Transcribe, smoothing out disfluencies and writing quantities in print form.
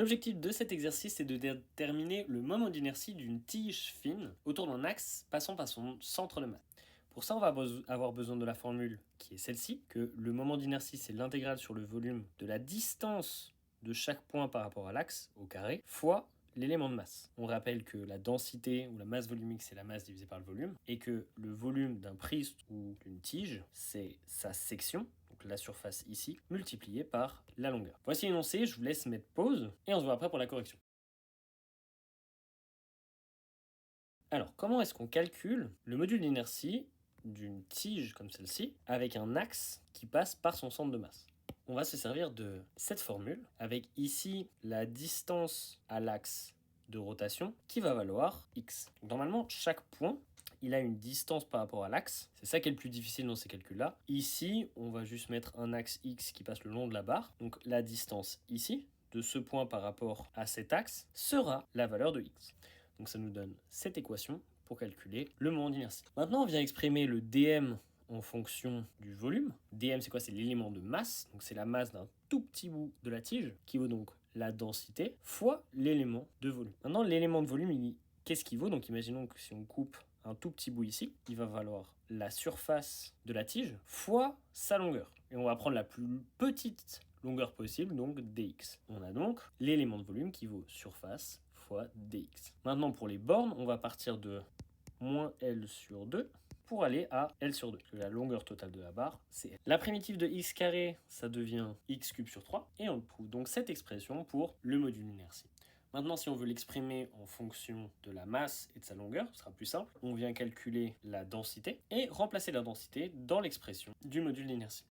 L'objectif de cet exercice est de déterminer le moment d'inertie d'une tige fine autour d'un axe passant par son centre de masse. Pour ça, on va avoir besoin de la formule qui est celle-ci, que le moment d'inertie, c'est l'intégrale sur le volume de la distance de chaque point par rapport à l'axe, au carré, fois l'élément de masse. On rappelle que la densité ou la masse volumique, c'est la masse divisée par le volume, et que le volume d'un prisme ou d'une tige, c'est sa section, donc la surface ici, multipliée par la longueur. Voici l'énoncé, je vous laisse mettre pause, et on se voit après pour la correction. Alors, comment est-ce qu'on calcule le module d'inertie d'une tige comme celle-ci, avec un axe qui passe par son centre de masse? On va se servir de cette formule, avec ici la distance à l'axe de rotation qui va valoir x. Normalement, chaque point, il a une distance par rapport à l'axe. C'est ça qui est le plus difficile dans ces calculs-là. Ici, on va juste mettre un axe x qui passe le long de la barre. Donc la distance ici, de ce point par rapport à cet axe, sera la valeur de x. Donc ça nous donne cette équation pour calculer le moment d'inertie. Maintenant, on vient exprimer le dm en fonction du volume. dm, c'est quoi? C'est l'élément de masse, donc c'est la masse d'un tout petit bout de la tige, qui vaut donc la densité, fois l'élément de volume. Maintenant, l'élément de volume, qu'est-ce qu'il vaut? Donc imaginons que si on coupe un tout petit bout ici, il va valoir la surface de la tige fois sa longueur. Et on va prendre la plus petite longueur possible, donc dx. On a donc l'élément de volume qui vaut surface fois dx. Maintenant, pour les bornes, on va partir de moins L sur 2 pour aller à L sur 2. Parce que la longueur totale de la barre, c'est L. La primitive de x carré, ça devient x cube sur 3. Et on trouve donc cette expression pour le module d'inertie. Maintenant, si on veut l'exprimer en fonction de la masse et de sa longueur, ce sera plus simple. On vient calculer la densité et remplacer la densité dans l'expression du module d'inertie.